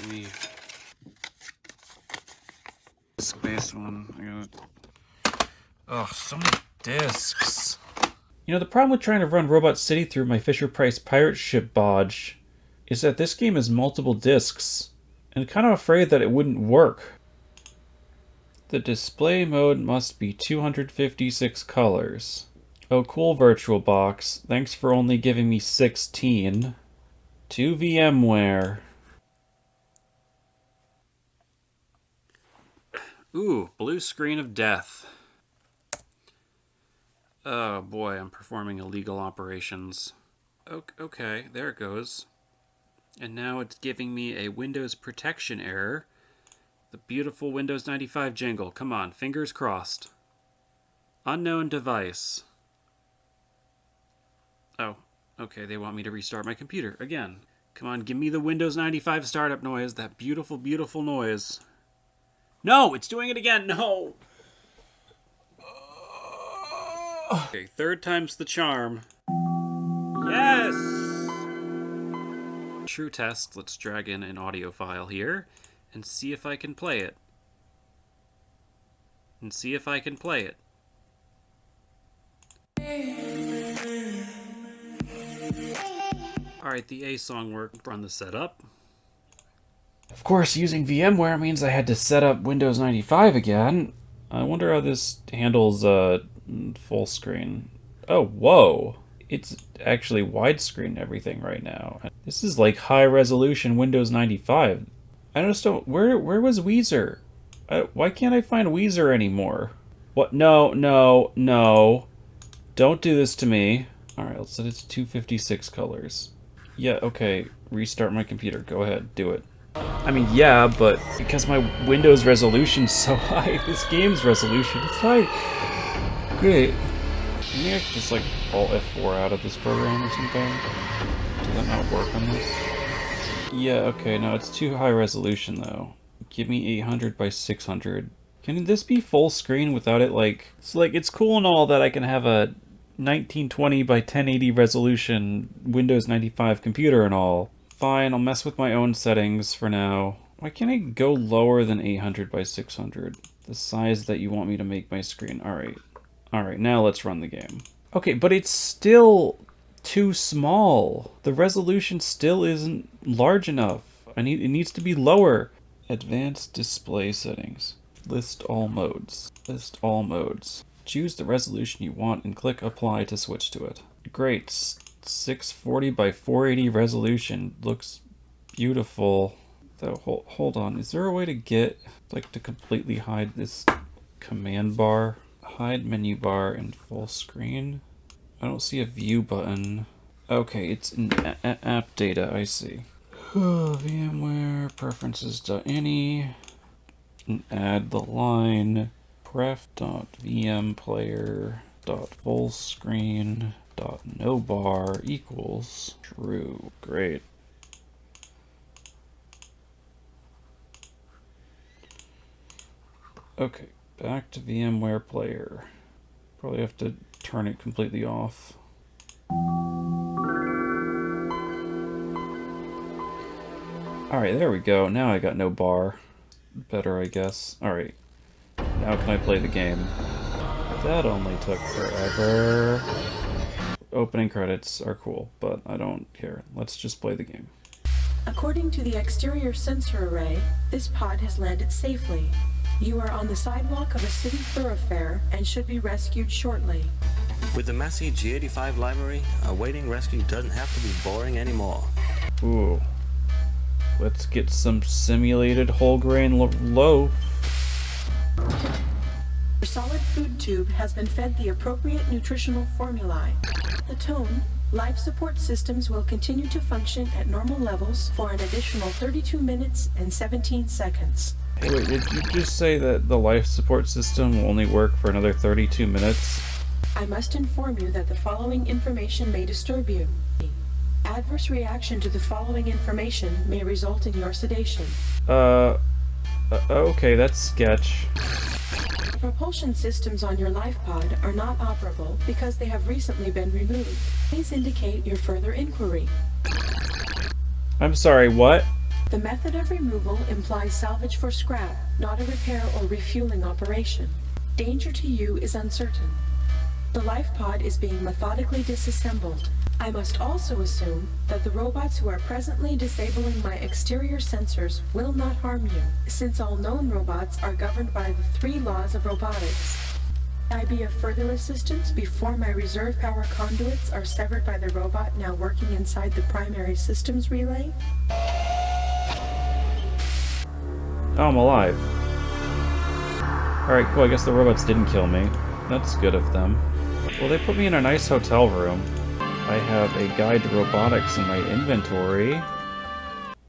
me disc-based one. Oh, so many discs. You know, the problem with trying to run Robot City through my Fisher-Price pirate ship bodge is that this game has multiple discs, and I'm kind of afraid that it wouldn't work. The display mode must be 256 colors. Oh, cool, VirtualBox. Thanks for only giving me 16. To VMware. Ooh, blue screen of death. Oh boy, I'm performing illegal operations. Okay, there it goes. And now it's giving me a Windows protection error. The beautiful Windows 95 jingle. Come on, fingers crossed. Unknown device. Oh, okay, they want me to restart my computer again. Come on, give me the Windows 95 startup noise, that beautiful, beautiful noise. No, it's doing it again, no! Okay, third time's the charm. Yes! True test, let's drag in an audio file here and see if I can play it. Alright, the A song worked. Run the setup. Of course, using VMware means I had to set up Windows 95 again. I wonder how this handles full screen. Oh, whoa. It's actually widescreen everything right now. This is like high resolution Windows 95. I just don't... Where was Weezer? Why can't I find Weezer anymore? What? No. Don't do this to me. Alright, let's set it to 256 colors. Yeah, okay. Restart my computer. Go ahead. Do it. I mean, yeah, but because my Windows resolution's so high, this game's resolution is high. Great. Maybe I could just, like, Alt F4 out of this program or something. Does that not work on this? Yeah, okay, no, it's too high resolution, though. Give me 800 by 600. Can this be full screen without it, like... So, like, it's cool and all that I can have a 1920 by 1080 resolution Windows 95 computer and all. Fine, I'll mess with my own settings for now. Why can't I go lower than 800 by 600? The size that you want me to make my screen. Alright. Alright, now let's run the game. Okay, but it's still too small. The resolution still isn't large enough. It needs to be lower. Advanced display settings. List all modes. List all modes. Choose the resolution you want and click apply to switch to it. Great. 640 by 480 resolution. Looks beautiful. Though, hold on. Is there a way to get, like, to completely hide this command bar? Hide menu bar in full screen? I don't see a view button. Okay, it's in app data, I see. VMware preferences.ini and add the line pref.vmplayer.fullscreen.nobar equals true. Great. Okay, back to VMware Player. Probably have to turn it completely off. Alright, there we go. Now I got no bar. Better, I guess. Alright. Now can I play the game? That only took forever. Opening credits are cool, but I don't care. Let's just play the game. According to the exterior sensor array, this pod has landed safely. You are on the sidewalk of a city thoroughfare and should be rescued shortly. With the Massey G85 library, awaiting rescue doesn't have to be boring anymore. Ooh. Let's get some simulated whole grain loaf. Your solid food tube has been fed the appropriate nutritional formulae. The tone, life support systems will continue to function at normal levels for an additional 32 minutes and 17 seconds. Wait, did you just say that the life support system will only work for another 32 minutes? I must inform you that the following information may disturb you. Adverse reaction to the following information may result in your sedation. Okay, that's sketch. Propulsion systems on your life pod are not operable because they have recently been removed. Please indicate your further inquiry. I'm sorry, what? The method of removal implies salvage for scrap, not a repair or refueling operation. Danger to you is uncertain. The life pod is being methodically disassembled. I must also assume that the robots who are presently disabling my exterior sensors will not harm you, since all known robots are governed by the 3 laws of robotics. Can I be of further assistance before my reserve power conduits are severed by the robot now working inside the primary systems relay? Oh, I'm alive. Alright, cool, I guess the robots didn't kill me. That's good of them. Well, they put me in a nice hotel room. I have a guide to robotics in my inventory.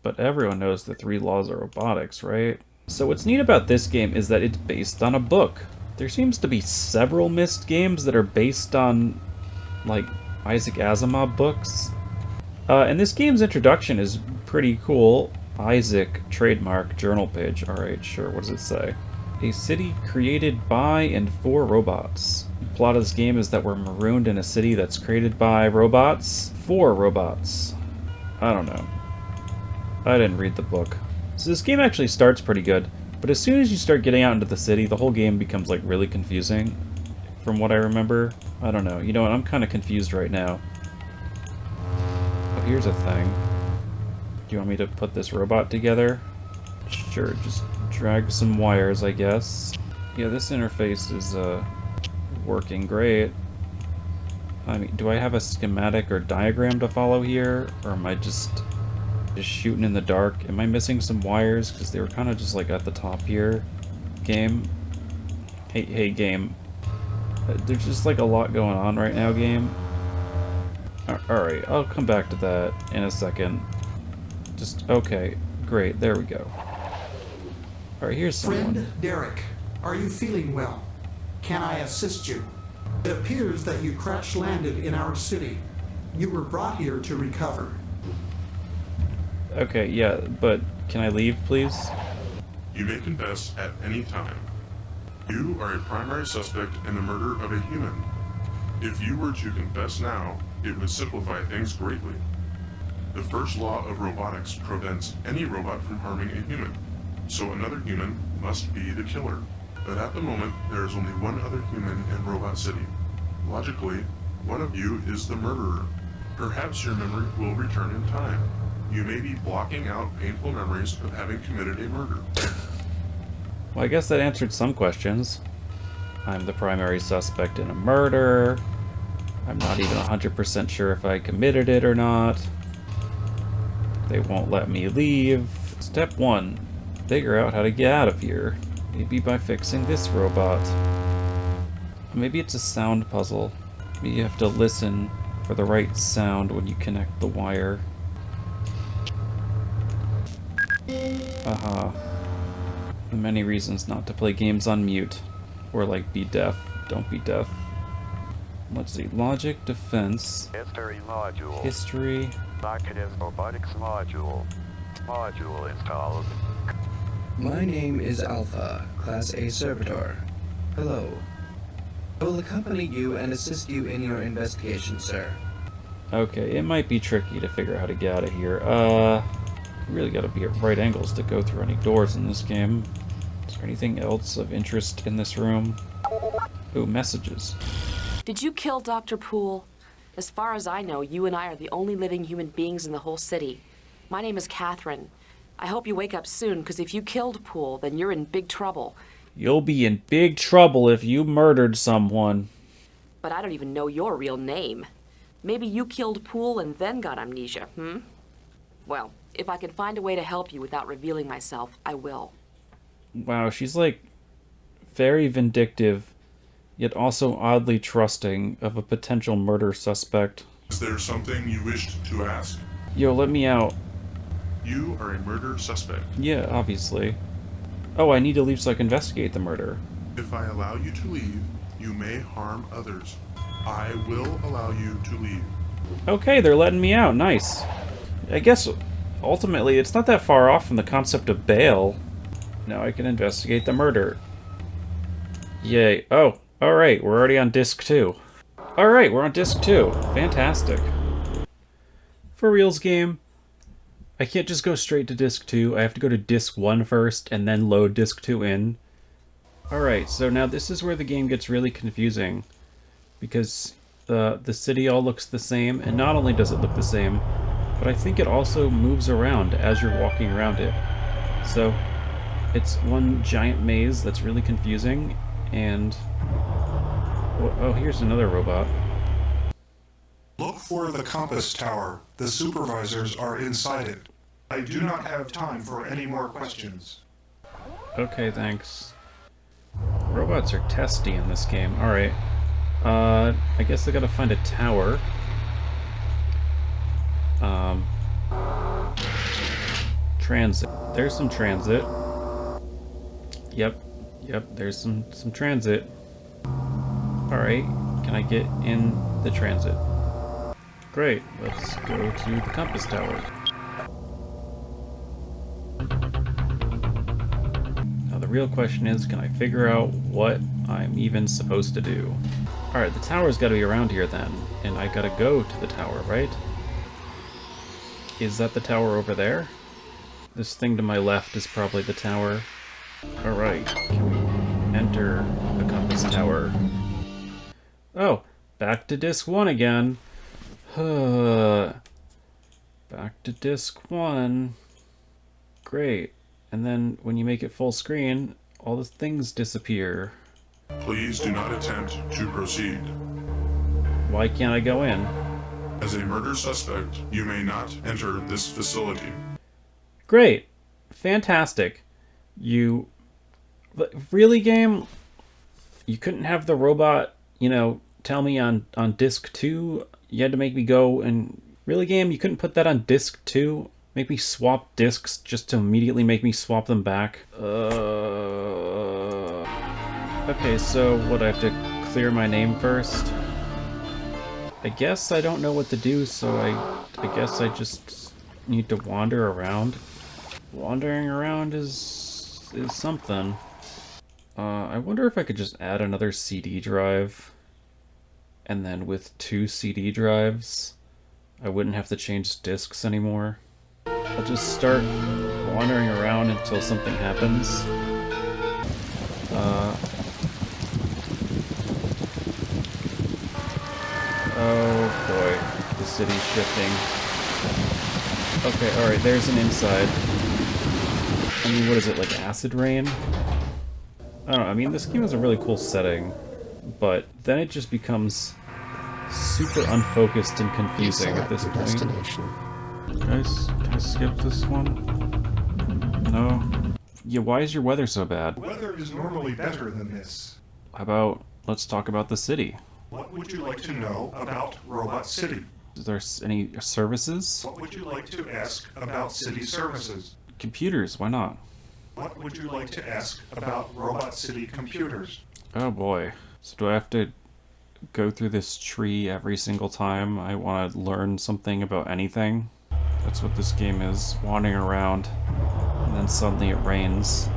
But everyone knows the 3 laws of robotics, right? So what's neat about this game is that it's based on a book. There seems to be several Myst games that are based on, like, Isaac Asimov books. And this game's introduction is pretty cool. Isaac, trademark, journal page. Alright, sure, what does it say? A city created by and for robots. The plot of this game is that we're marooned in a city that's created by robots for robots. I don't know. I didn't read the book. So this game actually starts pretty good, but as soon as you start getting out into the city, the whole game becomes like really confusing. From what I remember. I don't know. You know what? I'm kind of confused right now. Oh, here's a thing. Do you want me to put this robot together? Sure, just drag some wires, I guess. Yeah, this interface is working great. I mean, do I have a schematic or diagram to follow here? Or am I just shooting in the dark? Am I missing some wires? Because they were kind of just like at the top here. Game? Hey, game. There's just like a lot going on right now, game. Alright, I'll come back to that in a second. Just, okay, great, there we go. Alright, here's someone. Friend Derek, are you feeling well? Can I assist you? It appears that you crash-landed in our city. You were brought here to recover. Okay, yeah, but can I leave, please? You may confess at any time. You are a primary suspect in the murder of a human. If you were to confess now, it would simplify things greatly. The first law of robotics prevents any robot from harming a human, so another human must be the killer. But at the moment, there is only one other human in Robot City. Logically, one of you is the murderer. Perhaps your memory will return in time. You may be blocking out painful memories of having committed a murder. Well, I guess that answered some questions. I'm the primary suspect in a murder. I'm not even 100% sure if I committed it or not. They won't let me leave. Step 1. Figure out how to get out of here. Maybe by fixing this robot. Maybe it's a sound puzzle. Maybe you have to listen for the right sound when you connect the wire. Aha. Many reasons not to play games on mute. Or like be deaf. Don't be deaf. Let's see. Logic, defense. History module. History. Executive robotics module. Module installed. My name is Alpha, Class A Servitor. Hello. I will accompany you and assist you in your investigation, sir. Okay, it might be tricky to figure out how to get out of here. You really gotta be at right angles to go through any doors in this game. Is there anything else of interest in this room? Ooh, messages. Did you kill Dr. Poole? As far as I know, you and I are the only living human beings in the whole city. My name is Catherine. I hope you wake up soon, because if you killed Poole, then you're in big trouble. You'll be in big trouble if you murdered someone. But I don't even know your real name. Maybe you killed Poole and then got amnesia, Well, if I can find a way to help you without revealing myself, I will. Wow, she's like very vindictive, yet also oddly trusting of a potential murder suspect. Is there something you wished to ask? Yo, let me out. You are a murder suspect. Yeah, obviously. Oh, I need to leave so I can investigate the murder. If I allow you to leave, you may harm others. I will allow you to leave. Okay, they're letting me out. Nice. I guess, ultimately, it's not that far off from the concept of bail. Now I can investigate the murder. Yay. Oh, alright, we're already on disc 2. Alright, we're on disc 2. Fantastic. For reals game. I can't just go straight to disc 2. I have to go to disc 1 first and then load disc 2 in. Alright, so now this is where the game gets really confusing. Because the city all looks the same, and not only does it look the same, but I think it also moves around as you're walking around it. So it's one giant maze that's really confusing, and... oh, here's another robot. Look for the compass tower. The supervisors are inside it. I do not have time for any more questions. Okay, thanks. Robots are testy in this game. Alright. I guess I gotta find a tower. Transit. There's some transit. Yep, there's some transit. Alright, can I get in the transit? Great, let's go to the compass tower. Now the real question is, can I figure out what I'm even supposed to do? Alright, the tower's gotta be around here then, and I gotta go to the tower, right? Is that the tower over there? This thing to my left is probably the tower. Alright, can we enter the compass tower? Oh, back to disc 1 again. Back to disc 1. Great. And then when you make it full screen, all the things disappear. Please do not attempt to proceed. Why can't I go in? As a murder suspect, you may not enter this facility. Great. Fantastic. You... Really, game? You couldn't have the robot, you know, tell me on disc 2? You had to make me go and... Really, game? You couldn't put that on disc 2? Make me swap discs just to immediately make me swap them back? Okay, so what, I have to clear my name first? I guess I don't know what to do, so I guess I just need to wander around. Wandering around is something. I wonder if I could just add another CD drive, and then with 2 CD drives, I wouldn't have to change discs anymore. I'll just start wandering around until something happens. Oh boy, the city's shifting. Okay, alright, there's an inside. I mean, what is it, like acid rain? I don't know, I mean, this game has a really cool setting, but then it just becomes super unfocused and confusing at this point. Can I skip this one? No? Yeah, why is your weather so bad? Weather is normally better than this. How about, let's talk about the city. What would you like to know about Robot City? Is there any services? What would you like to ask about city services? Computers, why not? What would you like to ask about Robot City computers? Oh boy. So do I have to go through this tree every single time I want to learn something about anything? That's what this game is. Wandering around, and then suddenly it rains,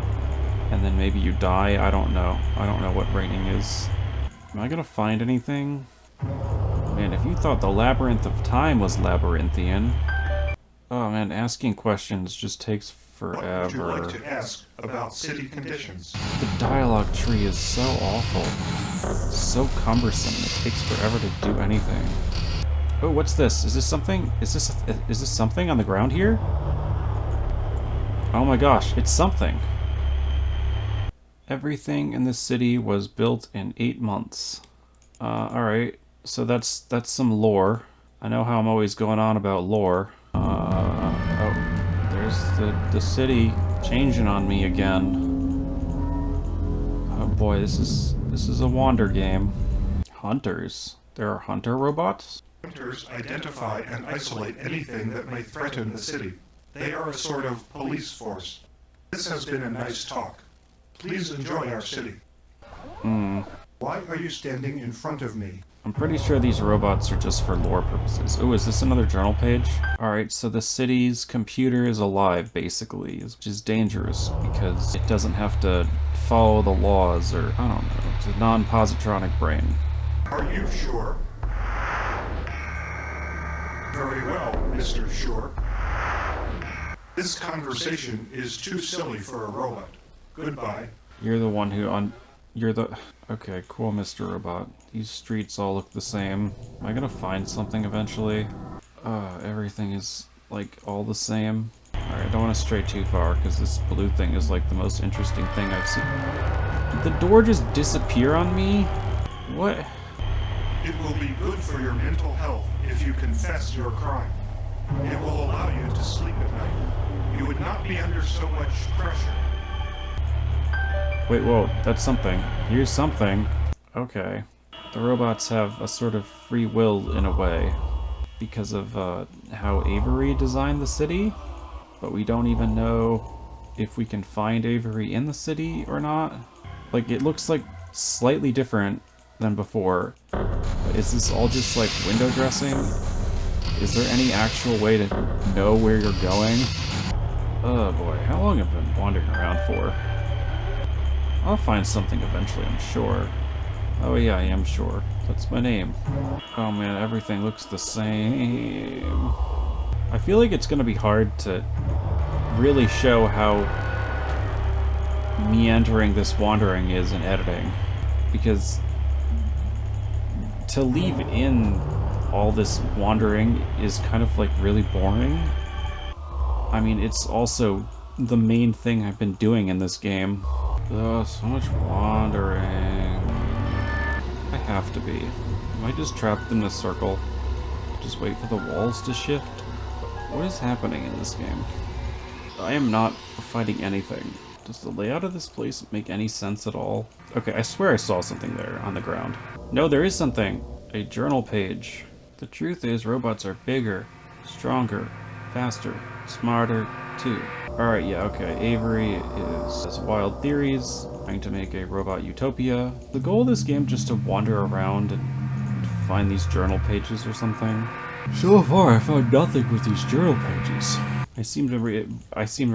and then maybe you die? I don't know. I don't know what raining is. Am I gonna find anything? Man, if you thought the Labyrinth of Time was labyrinthian... Oh man, asking questions just takes forever. What would you like to ask about city conditions? The dialogue tree is so awful. So cumbersome, it takes forever to do anything. Oh, what's this? Is this something? Is this something on the ground here? Oh my gosh, it's something. Everything in the city was built in 8 months. Alright, so that's some lore. I know how I'm always going on about lore. Oh, there's the city changing on me again. Oh boy, this is a wander game. Hunters. There are hunter robots? Hunters identify and isolate anything that may threaten the city. They are a sort of police force. This has been a nice talk. Please enjoy our city. Why are you standing in front of me? I'm pretty sure these robots are just for lore purposes. Oh, is this another journal page? Alright, so the city's computer is alive, basically, which is dangerous because it doesn't have to follow the laws, or, I don't know, it's a non-positronic brain. Are you sure? Very well, Mr. Sure. This conversation is too silly for a robot. Goodbye. You're the one who you're the... Okay, cool, Mr. Robot. These streets all look the same. Am I gonna find something eventually? Everything is, like, all the same. Alright, I don't want to stray too far, because this blue thing is, like, the most interesting thing I've seen. Did the door just disappear on me? What? It will be good for your mental health if you confess your crime. It will allow you to sleep at night. You would not be under so much pressure. Wait, whoa, that's something. Here's something. Okay. The robots have a sort of free will in a way because of how Avery designed the city, but we don't even know if we can find Avery in the city or not. Like, it looks like slightly different than before. But is this all just like window dressing? Is there any actual way to know where you're going? Oh boy, how long have I been wandering around for? I'll find something eventually, I'm sure. Oh yeah, I am sure. That's my name. Oh man, everything looks the same. I feel like it's gonna be hard to really show how meandering this wandering is in editing. Because to leave in all this wandering is kind of like really boring. I mean, it's also the main thing I've been doing in this game. Oh, so much wandering. I have to be. Am I just trapped in a circle? Just wait for the walls to shift? What is happening in this game? I am not fighting anything. Does the layout of this place make any sense at all? Okay, I swear I saw something there on the ground. No, there is something! A journal page. The truth is, robots are bigger, stronger, faster, smarter, too. Alright, yeah, okay. Avery has wild theories, trying to make a robot utopia. The goal of this game just to wander around and find these journal pages or something. So far, I found nothing with these journal pages. I seem to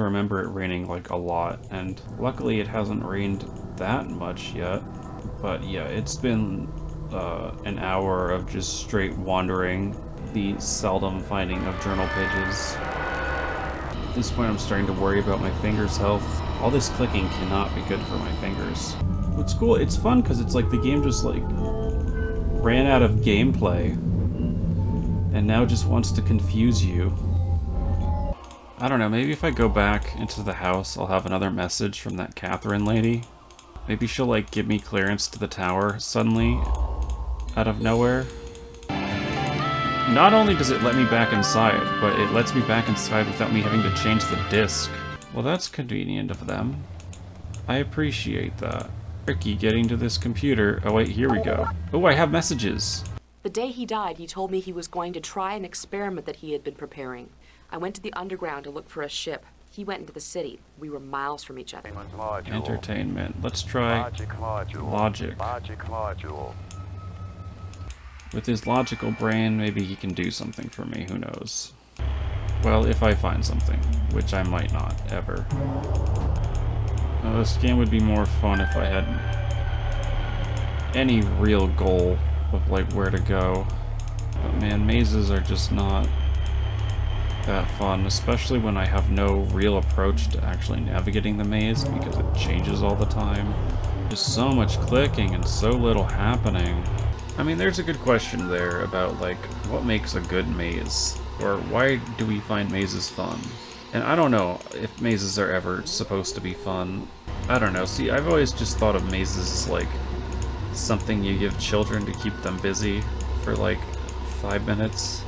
remember it raining like a lot, and luckily it hasn't rained that much yet. But yeah, it's been an hour of just straight wandering, the seldom finding of journal pages. At this point I'm starting to worry about my fingers' health. All this clicking cannot be good for my fingers. What's cool, it's fun because it's like the game just like ran out of gameplay and now just wants to confuse you. I don't know, maybe if I go back into the house I'll have another message from that Catherine lady. Maybe she'll like give me clearance to the tower suddenly, out of nowhere. Not only does it let me back inside, but it lets me back inside without me having to change the disc. Well, that's convenient of them. I appreciate that. Tricky getting to this computer. Oh wait, here we go. Oh, I have messages. The day he died, he told me he was going to try an experiment that he had been preparing. I went to the underground to look for a ship. He went into the city. We were miles from each other. Module. Entertainment. Let's try Logic module. logic. Logic module. With his logical brain, maybe he can do something for me, who knows. Well, if I find something, which I might not, ever. This game would be more fun if I had any real goal of, like, where to go. But man, mazes are just not that fun, especially when I have no real approach to actually navigating the maze, because it changes all the time. There's so much clicking and so little happening. I mean, there's a good question there about, like, what makes a good maze? Or why do we find mazes fun? And I don't know if mazes are ever supposed to be fun. I don't know. See, I've always just thought of mazes as, like, something you give children to keep them busy for, like, 5 minutes.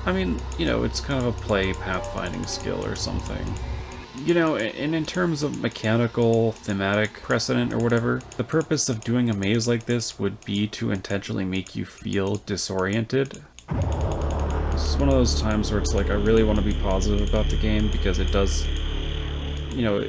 I mean, you know, it's kind of a play pathfinding skill or something. You know, and in terms of mechanical, thematic precedent or whatever, the purpose of doing a maze like this would be to intentionally make you feel disoriented. This is one of those times where it's like, I really want to be positive about the game because it does, you know,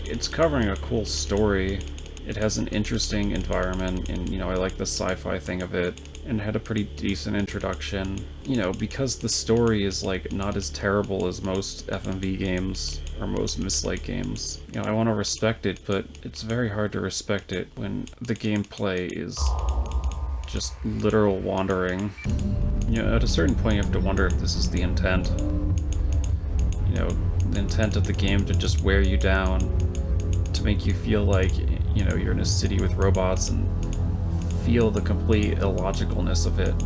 it's covering a cool story. It has an interesting environment, and, you know, I like the sci-fi thing of it, and had a pretty decent introduction. You know, because the story is, like, not as terrible as most FMV games, or most Mysty games. You know, I want to respect it, but it's very hard to respect it when the gameplay is just literal wandering. You know, at a certain point you have to wonder if this is the intent. You know, the intent of the game to just wear you down, to make you feel like, you know, you're in a city with robots and feel the complete illogicalness of it,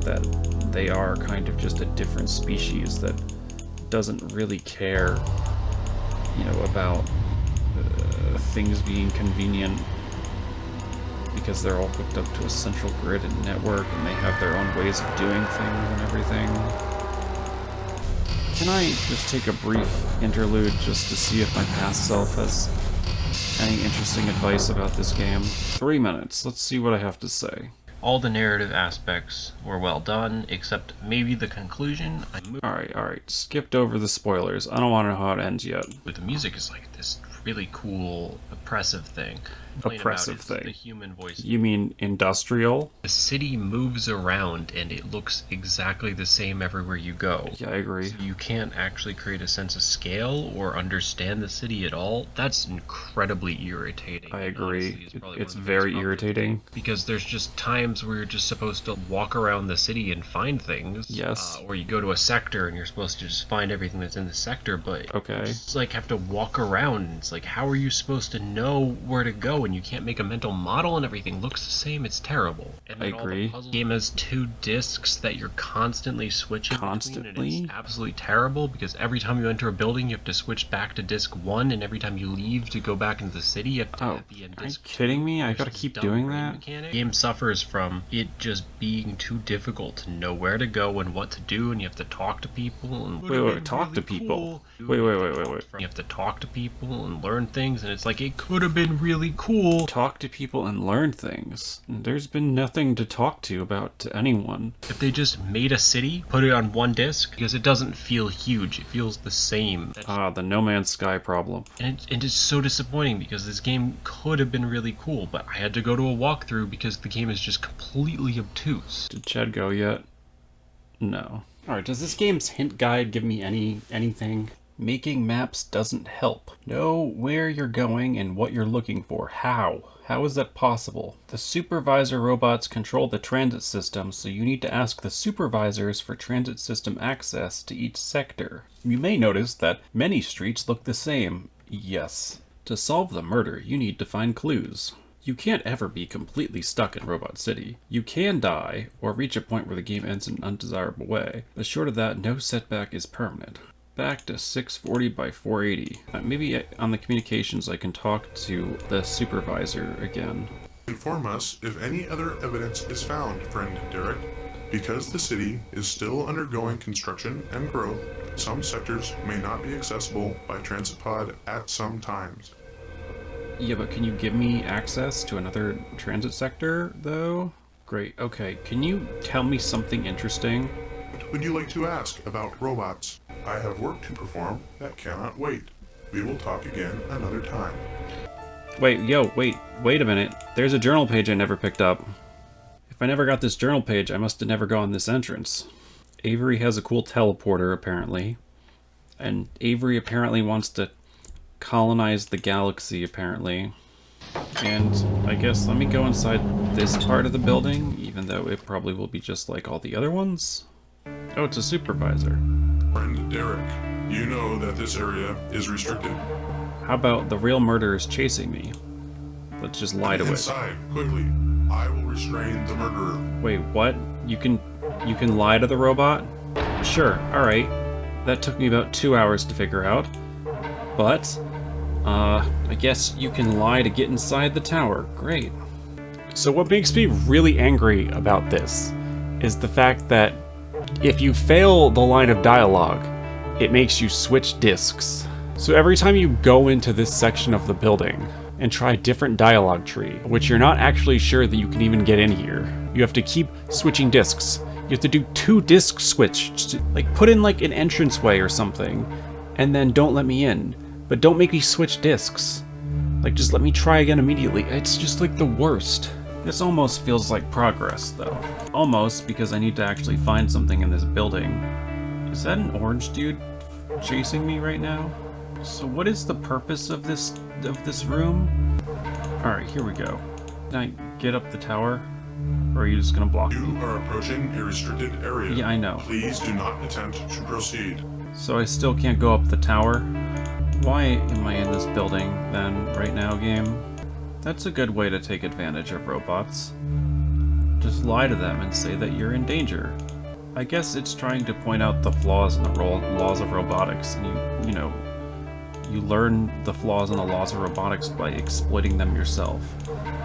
that they are kind of just a different species that doesn't really care, you know, about things being convenient because they're all hooked up to a central grid and network and they have their own ways of doing things and everything. Can I just take a brief interlude just to see if my past self has any interesting advice about this game? 3 minutes. Let's see what I have to say. All the narrative aspects were well done, except maybe the conclusion. Alright. Skipped over the spoilers. I don't want to know how it ends yet. But the music is like this really cool, oppressive thing. Oppressive thing. The human voice. You mean industrial? The city moves around and it looks exactly the same everywhere you go. Yeah, I agree. So you can't actually create a sense of scale or understand the city at all. That's incredibly irritating. I agree. Honestly, It's very irritating. Because there's just times where you're just supposed to walk around the city and find things. Yes. Or you go to a sector and you're supposed to just find everything that's in the sector, but okay. You just like have to walk around. It's like, how are you supposed to know where to go? And you can't make a mental model and everything looks the same. It's terrible. And I agree. The game has 2 discs that you're constantly switching between, and it's absolutely terrible because every time you enter a building you have to switch back to disc 1, and every time you leave to go back into the city you have to be in disc 2. Are you kidding me? I gotta keep doing that? The game suffers from it just being too difficult to know where to go and what to do, and you have to talk to people and wait, talk to people? Wait. You have to talk to people and learn things, and it's like, it could have been really cool. Talk to people and learn things. There's been nothing to talk to about to anyone. If they just made a city, put it on 1 disc, because it doesn't feel huge, it feels the same. The No Man's Sky problem. And it's so disappointing because this game could have been really cool, but I had to go to a walkthrough because the game is just completely obtuse. Did Chad go yet? No. Alright, does this game's hint guide give me anything? Making maps doesn't help. Know where you're going and what you're looking for. How? How is that possible? The supervisor robots control the transit system, so you need to ask the supervisors for transit system access to each sector. You may notice that many streets look the same. Yes. To solve the murder, you need to find clues. You can't ever be completely stuck in Robot City. You can die, or reach a point where the game ends in an undesirable way, but short of that, no setback is permanent. Back to 640 by 480. Maybe on the communications I can talk to the supervisor again. Inform us if any other evidence is found, friend Derek. Because the city is still undergoing construction and growth, some sectors may not be accessible by transit pod at some times. Yeah, but can you give me access to another transit sector, though? Great, okay. Can you tell me something interesting? What would you like to ask about robots? I have work to perform that cannot wait. We will talk again another time. Wait a minute. There's a journal page I never picked up. If I never got this journal page, I must have never gone this entrance. Avery has a cool teleporter, apparently. And Avery apparently wants to colonize the galaxy, apparently. And I guess let me go inside this part of the building, even though it probably will be just like all the other ones. Oh, it's a supervisor. Friend Derek, you know that this area is restricted. How about the real murderer is chasing me? Let's just lie to it. Inside, quickly. I will restrain the murderer. Wait, what? You can lie to the robot? Sure, alright. That took me about 2 hours to figure out. But, I guess you can lie to get inside the tower. Great. So what makes me really angry about this is the fact that if you fail the line of dialogue, it makes you switch discs. So every time you go into this section of the building and try a different dialogue tree, which you're not actually sure that you can even get in here, you have to keep switching discs. You have to do 2 disc switch, like put in like an entranceway or something, and then don't let me in. But don't make me switch discs. Like just let me try again immediately. It's just like the worst. This almost feels like progress, though. Almost, because I need to actually find something in this building. Is that an orange dude chasing me right now? So what is the purpose of this room? Alright, here we go. Can I get up the tower? Or are you just gonna block me? You are approaching a restricted area. Yeah, I know. Please do not attempt to proceed. So I still can't go up the tower? Why am I in this building, then, right now, game? That's a good way to take advantage of robots. Just lie to them and say that you're in danger. I guess it's trying to point out the flaws in the laws of robotics, and you learn the flaws in the laws of robotics by exploiting them yourself.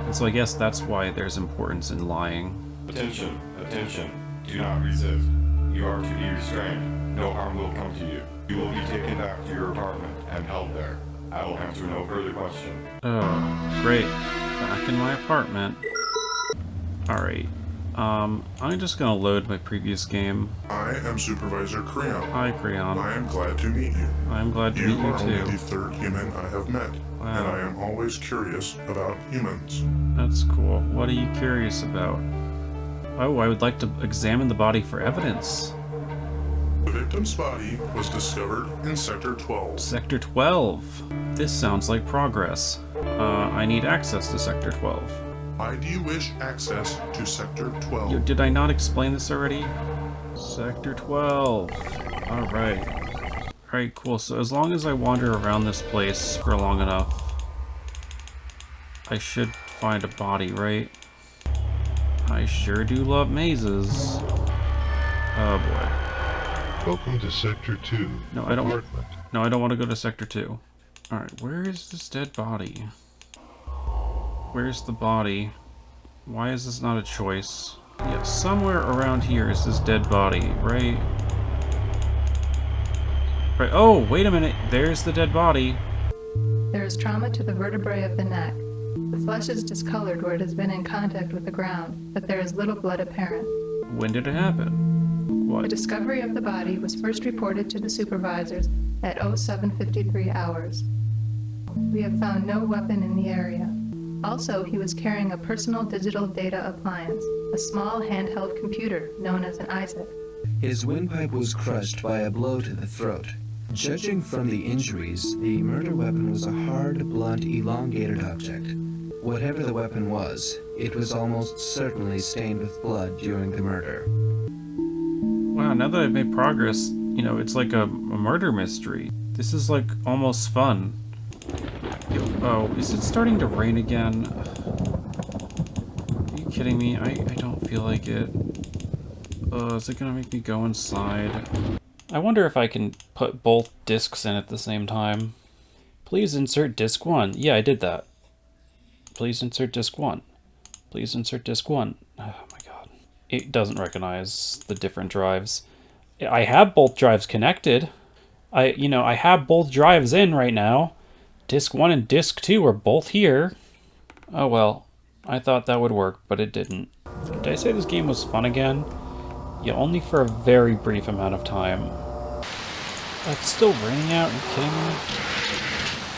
And so I guess that's why there's importance in lying. Attention, attention. Do not resist. You are to be restrained. No harm will come to you. You will be taken back to your apartment and held there. I will answer no further questions. Oh, great. Back in my apartment. Alright. I'm just gonna load my previous game. I am Supervisor Creon. Hi, Creon. I am glad to meet you. I'm glad to meet you You are too. only the third human I have met, Wow. and I am always curious about humans. That's cool. What are you curious about? Oh, I would like to examine the body for evidence. The victim's body was discovered in Sector 12. Sector 12. This sounds like progress. I need access to Sector 12. Why do you wish access to Sector 12? Did I not explain this already? Sector 12. Alright. Alright, cool. So as long as I wander around this place for long enough, I should find a body, right? I sure do love mazes. Oh boy. Welcome to Sector 2. No, I don't want to go to Sector 2. Alright, where is this dead body? Where's the body? Why is this not a choice? Yeah, somewhere around here is this dead body, right? Right. Oh, wait a minute. There's the dead body. There is trauma to the vertebrae of the neck. The flesh is discolored where it has been in contact with the ground, but there is little blood apparent. When did it happen? What? The discovery of the body was first reported to the supervisors at 07:53 hours. We have found no weapon in the area. Also, he was carrying a personal digital data appliance, a small handheld computer known as an Isaac. His windpipe was crushed by a blow to the throat. Judging from the injuries, the murder weapon was a hard, blunt, elongated object. Whatever the weapon was, it was almost certainly stained with blood during the murder. Wow, now that I've made progress, it's like a murder mystery. This is like almost fun. Oh, is it starting to rain again? Are you kidding me? I don't feel like it. Is it gonna make me go inside? I wonder if I can put both discs in at the same time. Please insert disc 1. Yeah, I did that. Please insert disc 1. Please insert disc 1. Oh my god. It doesn't recognize the different drives. I have both drives connected. I have both drives in right now. Disc 1 and Disc 2 are both here. Oh well, I thought that would work, but it didn't. Did I say this game was fun again? Yeah, only for a very brief amount of time. It's still raining out, are you kidding me?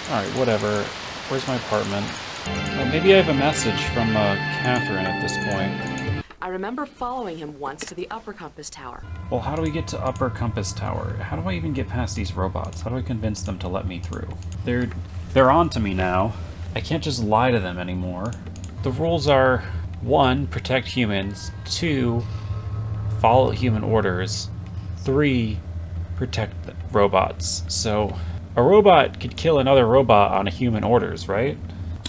Alright, whatever. Where's my apartment? Oh, maybe I have a message from Catherine at this point. I remember following him once to the Upper Compass Tower. Well, how do we get to Upper Compass Tower? How do I even get past these robots? How do I convince them to let me through? They're on to me now. I can't just lie to them anymore. The rules are 1, protect humans, 2, follow human orders, 3, protect robots. So a robot could kill another robot on a human orders, right?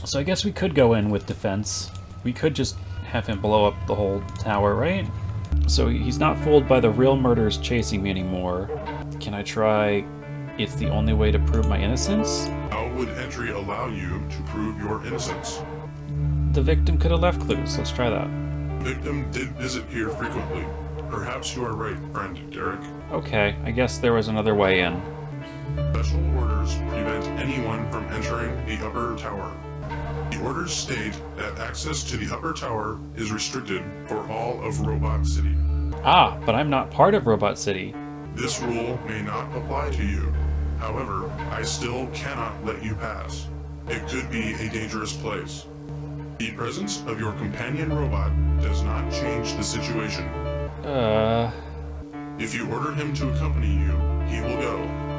So I guess we could go in with defense. We could just have him blow up the whole tower, right? So he's not fooled by the real murderers chasing me anymore. Can I try it's the only way to prove my innocence? How would entry allow you to prove your innocence? The victim could have left clues. Let's try that. The victim did visit here frequently. Perhaps you are right, friend Derek. Okay, I guess there was another way in. Special orders prevent anyone from entering the upper tower. The orders state that access to the upper tower is restricted for all of Robot City. Ah, but I'm not part of Robot City. This rule may not apply to you. However, I still cannot let you pass. It could be a dangerous place. The presence of your companion robot does not change the situation. If you order him to accompany you, he will go.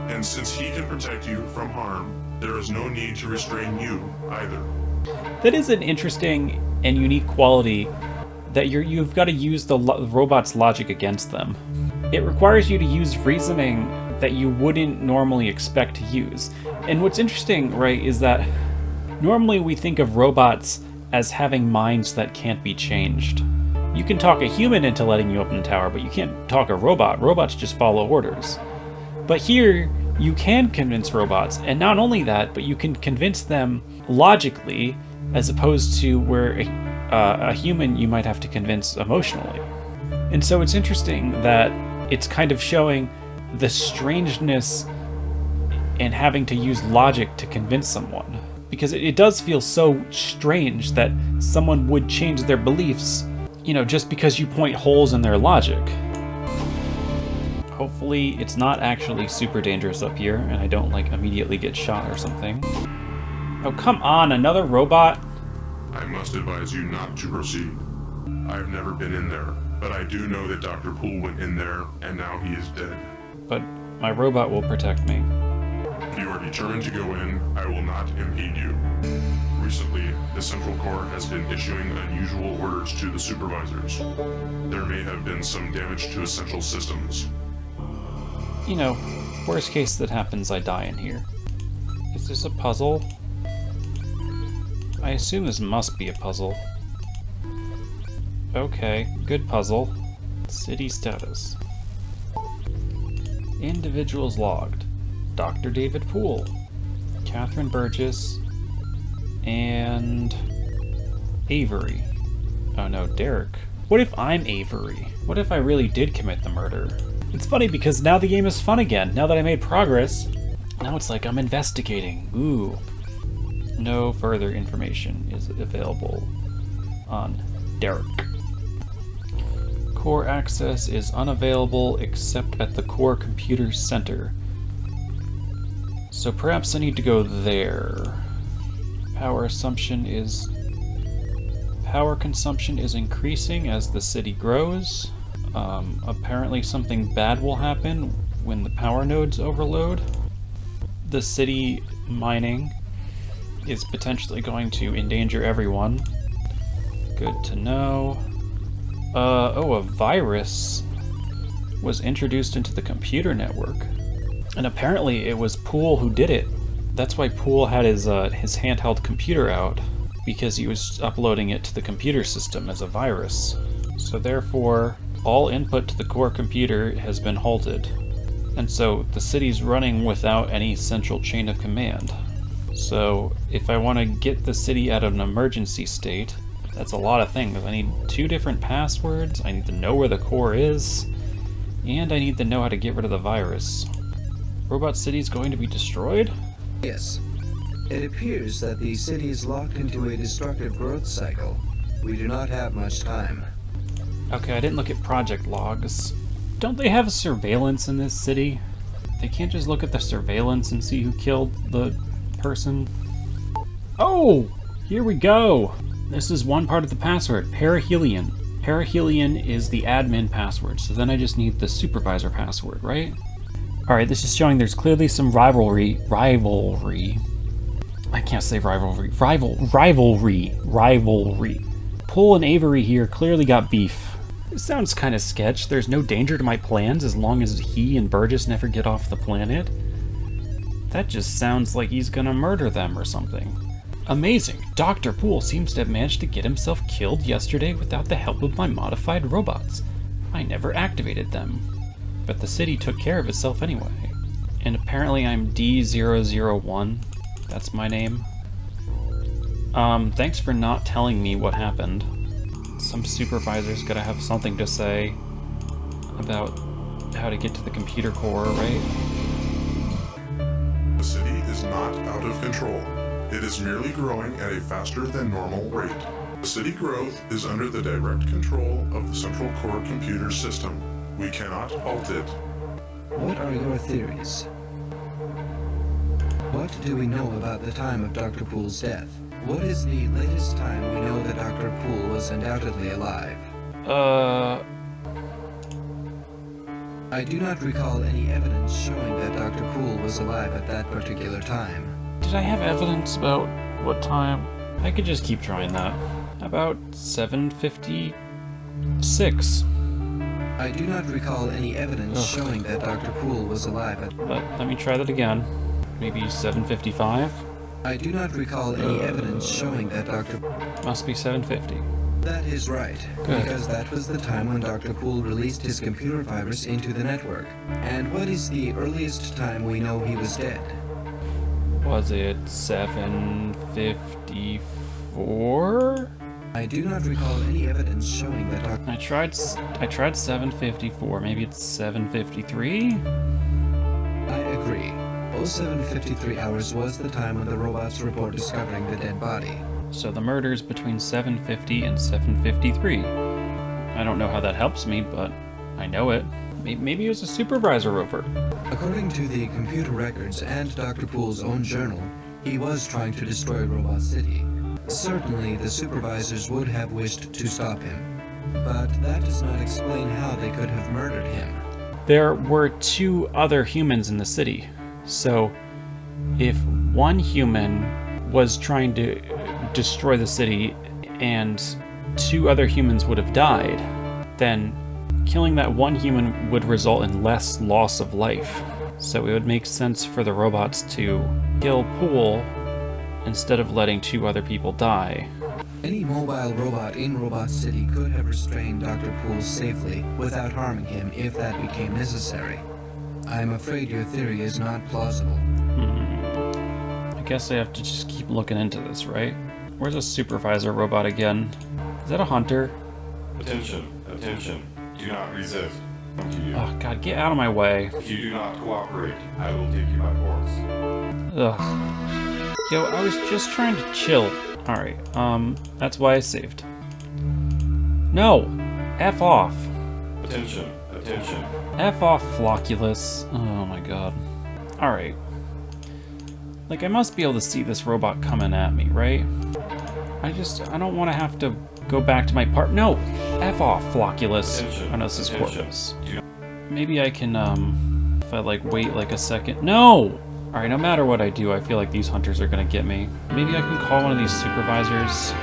And since he can protect you from harm, there is no need to restrain you either. That is an interesting and unique quality that you've got to use the robot's logic against them. It requires you to use reasoning that you wouldn't normally expect to use. And what's interesting, right, is that normally we think of robots as having minds that can't be changed. You can talk a human into letting you open the tower, but you can't talk a robot. Robots just follow orders. But here, you can convince robots, and not only that, but you can convince them logically, as opposed to where a human you might have to convince emotionally. And so it's interesting that it's kind of showing the strangeness in having to use logic to convince someone. Because it does feel so strange that someone would change their beliefs, you know, just because you point holes in their logic. Hopefully it's not actually super dangerous up here and I don't like immediately get shot or something. Oh, come on, another robot? I must advise you not to proceed. I've never been in there, but I do know that Dr. Poole went in there and now he is dead. But my robot will protect me. If you are determined to go in, I will not impede you. Recently, the Central Core has been issuing unusual orders to the supervisors. There may have been some damage to essential systems. You know, worst case that happens, I die in here. Is this a puzzle? I assume this must be a puzzle. Okay, good puzzle. City status. Individuals logged. Dr. David Poole, Catherine Burgess, and Avery. Oh no, Derek. What if I'm Avery? What if I really did commit the murder? It's funny because now the game is fun again. Now that I made progress, now it's like I'm investigating. Ooh. No further information is available on Derek. Core access is unavailable except at the Core Computer Center. So perhaps I need to go there. Power consumption is increasing as the city grows. Apparently something bad will happen when the power nodes overload. The city mining is potentially going to endanger everyone. Good to know. Oh, a virus was introduced into the computer network. And apparently it was Poole who did it. That's why Poole had his handheld computer out, because he was uploading it to the computer system as a virus. So therefore, all input to the core computer has been halted. And so the city's running without any central chain of command. So if I want to get the city out of an emergency state, that's a lot of things. I need 2 different passwords, I need to know where the core is, and I need to know how to get rid of the virus. Robot City's going to be destroyed? Yes. It appears that the city is locked into a destructive growth cycle. We do not have much time. Okay, I didn't look at project logs. Don't they have surveillance in this city? They can't just look at the surveillance and see who killed the person? Oh! Here we go! This is one part of the password, perihelion. Perihelion is the admin password, so then I just need the supervisor password, right? Alright, this is showing there's clearly some rivalry. I can't say rivalry. Rivalry. Poole and Avery here clearly got beef. This sounds kind of sketch. There's no danger to my plans as long as he and Burgess never get off the planet. That just sounds like he's gonna murder them or something. Amazing! Dr. Poole seems to have managed to get himself killed yesterday without the help of my modified robots. I never activated them. But the city took care of itself anyway. And apparently I'm D001. That's my name. Thanks for not telling me what happened. Some supervisor's gotta have something to say about how to get to the computer core, right? The city is not out of control. It is merely growing at a faster than normal rate. The city growth is under the direct control of the Central Core Computer System. We cannot halt it. What are your theories? What do we know about the time of Dr. Poole's death? What is the latest time we know that Dr. Poole was undoubtedly alive? I do not recall any evidence showing that Dr. Poole was alive at that particular time. Did I have evidence about what time? I could just keep trying that. About 7:56. I do not recall any evidence showing that Dr. Poole was alive at... Let me try that again. Maybe 755? I do not recall any evidence showing that Dr. Must be 750. That is right, Good. because that was the time when Dr. Poole released his computer virus into the network. And what is the earliest time we know he was dead? Was it 754? I do not recall any evidence showing that Dr. I tried 754. Maybe it's 753? I agree. 0753 hours was the time when the robots report discovering the dead body. So the murder's between 750 and 753. I don't know how that helps me, but I know it. Maybe it was a supervisor rover. According to the computer records and Dr. Poole's own journal, he was trying to destroy Robot City. Certainly, the supervisors would have wished to stop him. But that does not explain how they could have murdered him. There were 2 other humans in the city. So, if one human was trying to destroy the city and 2 other humans would have died, then killing that one human would result in less loss of life. So it would make sense for the robots to kill Poole instead of letting 2 other people die. Any mobile robot in Robot City could have restrained Dr. Poole safely without harming him if that became necessary. I'm afraid your theory is not plausible. I guess I have to just keep looking into this, right? Where's a supervisor robot again? Is that a hunter? Attention, attention. Do not resist. Come to you. Oh god, get out of my way. If you do not cooperate, I will take you by force. Ugh. Yo, I was just trying to chill. Alright, that's why I saved. No! F off. Attention, attention. F off, Flocculus. Oh my god. Alright. Like, I must be able to see this robot coming at me, right? I don't want to have to go back to my part. No! F off, Flocculus. Oh no, this is Corpus. Maybe I can, if I, like, wait, like, a second. No! Alright, no matter what I do, I feel like these hunters are gonna get me. Maybe I can call one of these supervisors.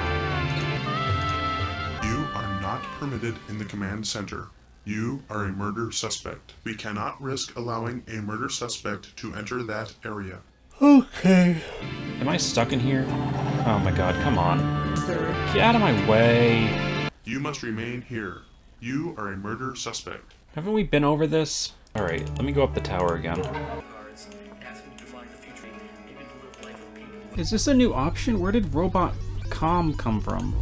You are not permitted in the command center. You are a murder suspect. We cannot risk allowing a murder suspect to enter that area. Okay. Am I stuck in here? Oh my god, come on. Get out of my way. You must remain here. You are a murder suspect. Haven't we been over this? Alright, let me go up the tower again. Is this a new option? Where did robot comm come from?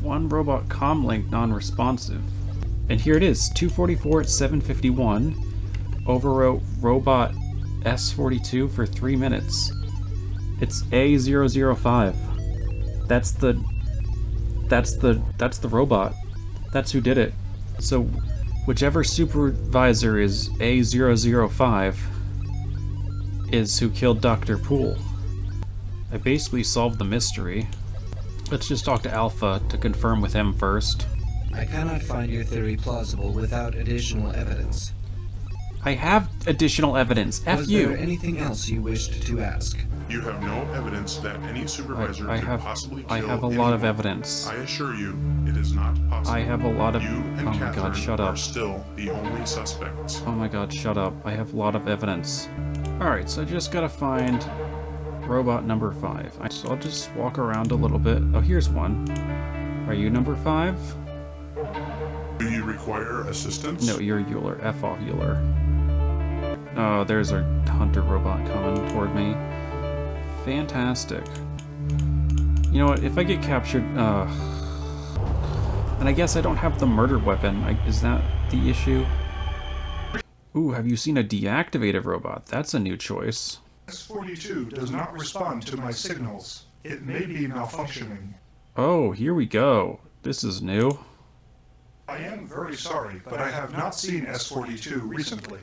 One robot comm link non-responsive. And here it is, 244 at 751. Overwrote robot S42 for 3 minutes. It's A005. That's the robot. That's who did it. So whichever supervisor is A005 is who killed Dr. Poole. I basically solved the mystery. Let's just talk to Alpha to confirm with him first. I cannot find your theory plausible without additional evidence. I have additional evidence. F Was you. there anything else you wished to ask? You have no evidence that any supervisor could possibly kill I have a lot anyone. of evidence. I assure you, it is not possible. I have a lot of... You and Oh my Catherine god, shut are up. still the only suspects. Oh my god, shut up. I have a lot of evidence. Alright, so I just gotta find robot number 5. So I'll just walk around a little bit. Oh, here's one. Are you number 5? Do you require assistance? No, you're Euler. F off, Euler. Oh, there's a hunter robot coming toward me. Fantastic. You know what, if I get captured, and I guess I don't have the murder weapon. Is that the issue? Ooh, have you seen a deactivated robot? That's a new choice. S42 does not respond to my signals. It may be malfunctioning. Oh, here we go. This is new. I am very sorry, but I have not seen S42 recently.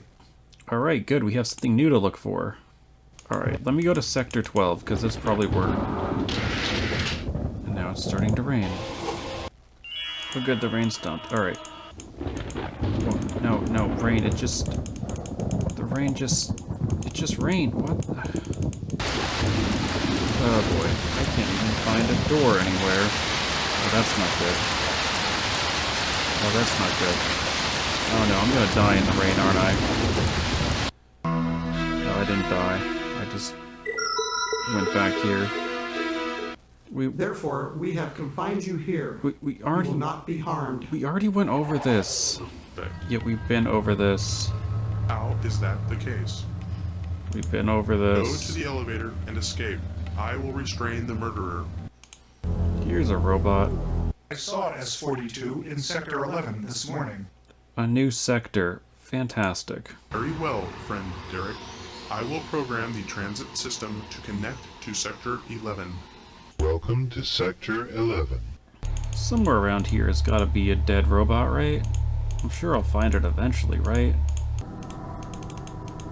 Alright, good. We have something new to look for. Alright, let me go to Sector 12, because that's probably where... And now it's starting to rain. Oh good, the rain stopped. Alright. Oh, no, rain, it just... The rain just... It just rained. What the... Oh boy, I can't even find a door anywhere. Oh, that's not good. Oh, that's not good. Oh no, I'm gonna die in the rain, aren't I? No, I didn't die. I just went back here. Therefore, we have confined you here. We already You will not be harmed. We already went over this. Yeah, we've been over this. How is that the case? We've been over Go this. to the elevator and escape. I will restrain the murderer. Here's a robot. I saw S-42 in Sector 11 this morning. A new sector. Fantastic. Very well, friend Derek. I will program the transit system to connect to Sector 11. Welcome to Sector 11. Somewhere around here has got to be a dead robot, right? I'm sure I'll find it eventually, right?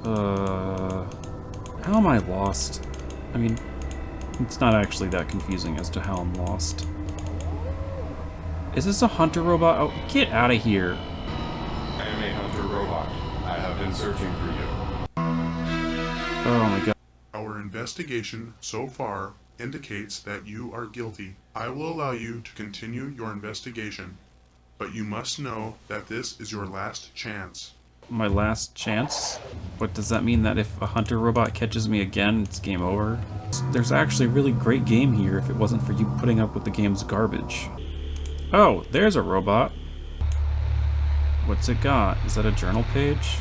How am I lost? I mean, it's not actually that confusing as to how I'm lost. Is this a hunter robot? Oh, get out of here. I am a hunter robot. I have been searching for you. Oh my god. Our investigation so far indicates that you are guilty. I will allow you to continue your investigation, but you must know that this is your last chance. My last chance? What does that mean, that if a hunter robot catches me again, it's game over? There's actually a really great game here if it wasn't for you putting up with the game's garbage. Oh, there's a robot. What's it got? Is that a journal page?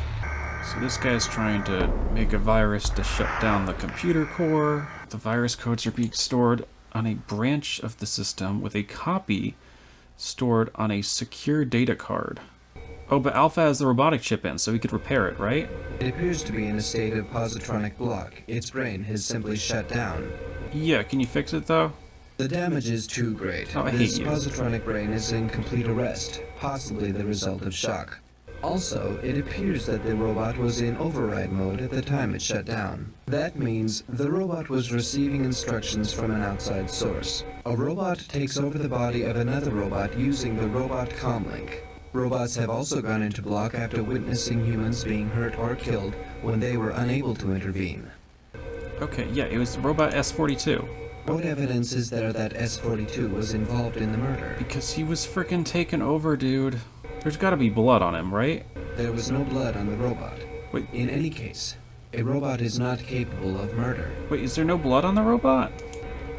So this guy's trying to make a virus to shut down the computer core. The virus codes are being stored on a branch of the system with a copy stored on a secure data card. Oh, but Alpha has the robotic chip in, so we could repair it, right? It appears to be in a state of positronic block. Its brain has simply shut down. Yeah, can you fix it though? The damage is too great. Oh, I hate This you. positronic brain is in complete arrest, possibly the result of shock. Also, it appears that the robot was in override mode at the time it shut down. That means the robot was receiving instructions from an outside source. A robot takes over the body of another robot using the robot comlink. Robots have also gone into block after witnessing humans being hurt or killed when they were unable to intervene. Okay, yeah, it was robot S-42. What evidence is there that S-42 was involved in the murder? Because he was frickin' taken over, dude. There's gotta be blood on him, right? There was no blood on the robot. Wait. In any case, a robot is not capable of murder. Wait, is there no blood on the robot?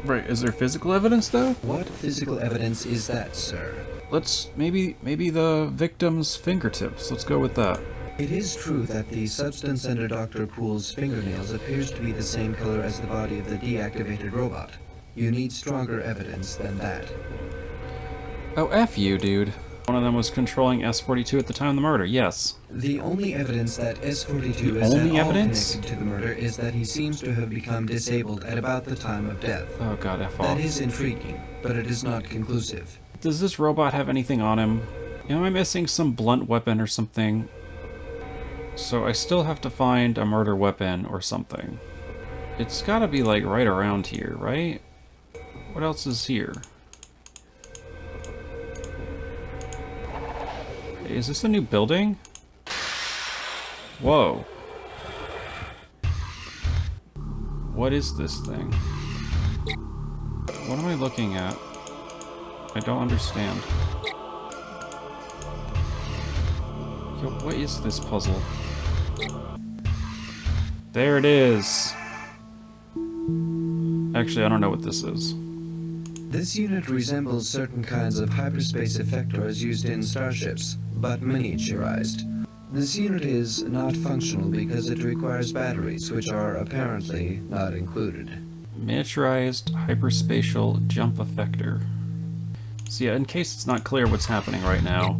Right, is there physical evidence though? What physical evidence is that, sir? Let's, maybe the victim's fingertips. Let's go with that. It is true that the substance under Dr. Poole's fingernails appears to be the same color as the body of the deactivated robot. You need stronger evidence than that. Oh, F you, dude. One of them was controlling S-42 at the time of the murder, yes. The only evidence that S-42 The is only at all evidence? connected to the murder is that he seems to have become disabled at about the time of death. Oh god, F off. That is intriguing, but it is not conclusive. Does this robot have anything on him? Am I missing some blunt weapon or something? So I still have to find a murder weapon or something. It's gotta be like right around here, right? What else is here? Is this a new building? Whoa. What is this thing? What am I looking at? I don't understand. Yo, what is this puzzle? There it is! Actually, I don't know what this is. This unit resembles certain kinds of hyperspace effectors used in starships, but miniaturized. This unit is not functional because it requires batteries, which are apparently not included. Miniaturized hyperspatial jump effector. So yeah, in case it's not clear what's happening right now,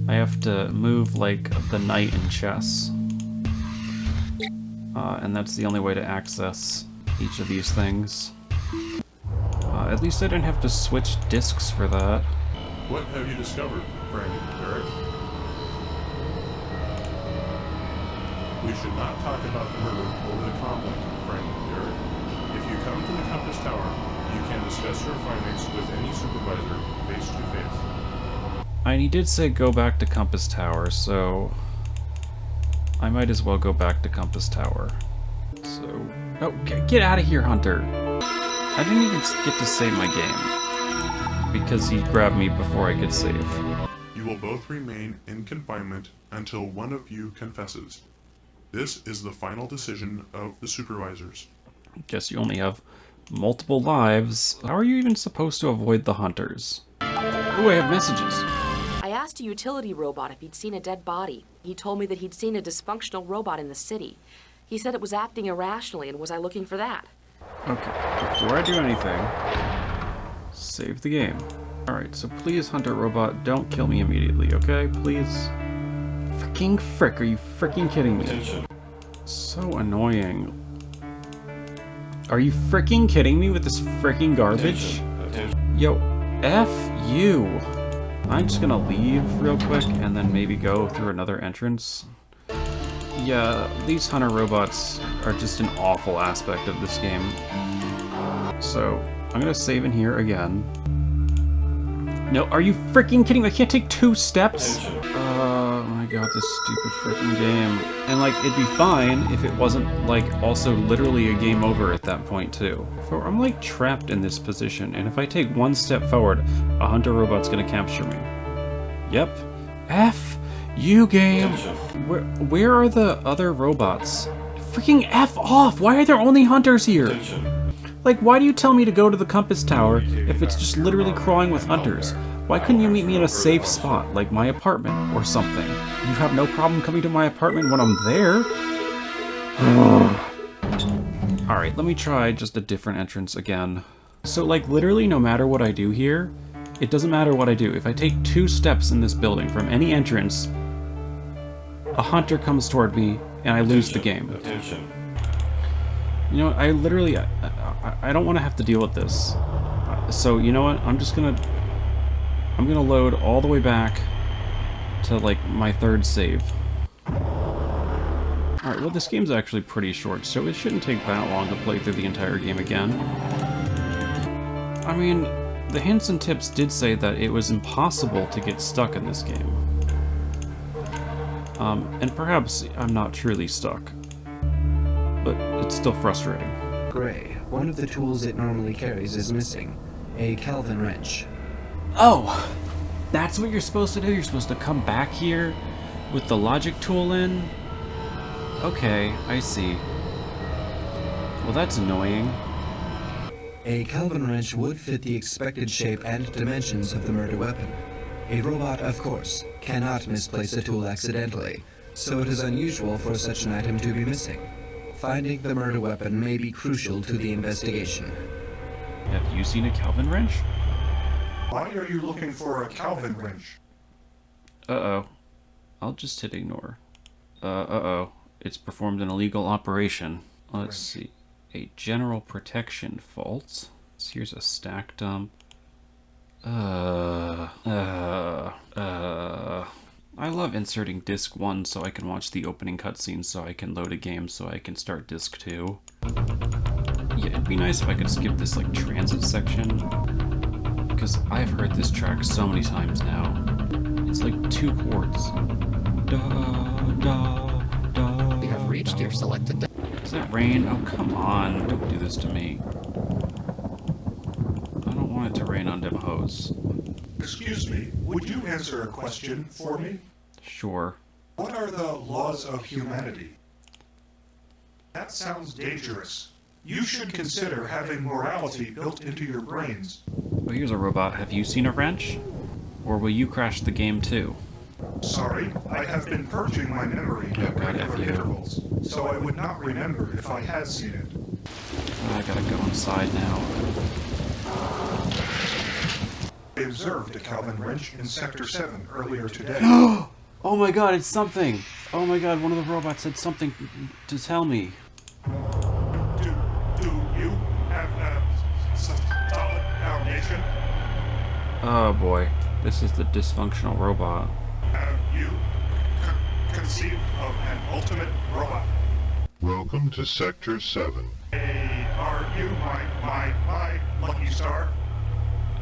I have to move like the knight in chess. And that's the only way to access each of these things. At least I didn't have to switch discs for that. What have you discovered, friend Derek? We should not talk about the murder over the conflict, friend Derek. If you come to the Compass Tower, you can discuss your findings with any supervisor face to face. And he did say go back to Compass Tower, so I might as well go back to Compass Tower. So, oh, get out of here, Hunter! I didn't even get to save my game because he grabbed me before I could save. You You will both remain in confinement until one of you confesses. This is the final decision of the supervisors. Guess you only have multiple lives. How are you even supposed to avoid the hunters? Oh, I have messages. I asked a utility robot if he'd seen a dead body. He told me that he'd seen a dysfunctional robot in the city. He said it was acting irrationally, and was I looking for that? Okay, before I do anything, save the game. Alright, so please, Hunter Robot, don't kill me immediately, okay? Please. Freaking frick, are you freaking kidding me? Attention. So annoying. Are you freaking kidding me with this freaking garbage? Attention. Yo, F you. I'm just gonna leave real quick and then maybe go through another entrance. Yeah, these Hunter Robots are just an awful aspect of this game. So, I'm gonna save in here again. No, are you freaking kidding me? I can't take 2 steps? Oh my god, this stupid freaking game. And like, it'd be fine if it wasn't like also literally a game over at that point too. For I'm like trapped in this position, and if I take 1 step forward, a Hunter Robot's gonna capture me. Yep. F you game. Where are the other robots? Freaking F off! Why are there only hunters here? Like, why do you tell me to go to the compass tower if it's just literally crawling with hunters? Why couldn't you meet me in a safe spot, like my apartment or something? You have no problem coming to my apartment when I'm there? Alright, let me try just a different entrance again. So, like, literally no matter what I do here, it doesn't matter what I do. If I take 2 steps in this building from any entrance, a hunter comes toward me and I lose the game. You know what, I literally, I don't want to have to deal with this. So, you know what, I'm gonna load all the way back to, like, my 3rd save. Alright, well, this game's actually pretty short, so it shouldn't take that long to play through the entire game again. I mean, the hints and tips did say that it was impossible to get stuck in this game. And perhaps I'm not truly stuck. But it's still frustrating. Gray, one of the tools it normally carries is missing. A Kelvin wrench. Oh! That's what you're supposed to do? You're supposed to come back here with the logic tool in? Okay, I see. Well, that's annoying. A Kelvin wrench would fit the expected shape and dimensions of the murder weapon. A robot, of course, cannot misplace a tool accidentally, so it is unusual for such an item to be missing. Finding the murder weapon may be crucial to the investigation. Have you seen a Kelvin wrench? Why are you looking for a Kelvin wrench? Uh-oh. I'll just hit ignore. Uh-oh. It's performed an illegal operation. Let's see. A general protection fault. So here's a stack dump. I love inserting disc 1 so I can watch the opening cutscene so I can load a game so I can start disc 2. Yeah, it'd be nice if I could skip this, like, transit section. Because I've heard this track so many times now. It's like 2 chords. Da, da, da. We have reached your selected... Does it rain? Oh, come on. Don't do this to me. I don't want it to rain on them hoes. Excuse me, would you answer a question for me? Sure. What are the laws of humanity? That sounds dangerous. You should consider having morality built into your brains. Well, here's a robot. Have you seen a wrench? Or will you crash the game too? Sorry, I have been purging my memory at regular intervals, so I would not remember if I had seen it. I gotta go inside now. I observed a Kelvin wrench in Sector 7 earlier today. Oh my god, it's something! Oh my god, one of the robots said something to tell me. Do you have a solid foundation? Oh boy, this is the dysfunctional robot. Have you conceived of an ultimate robot? Welcome to Sector 7. Hey, are you my lucky star?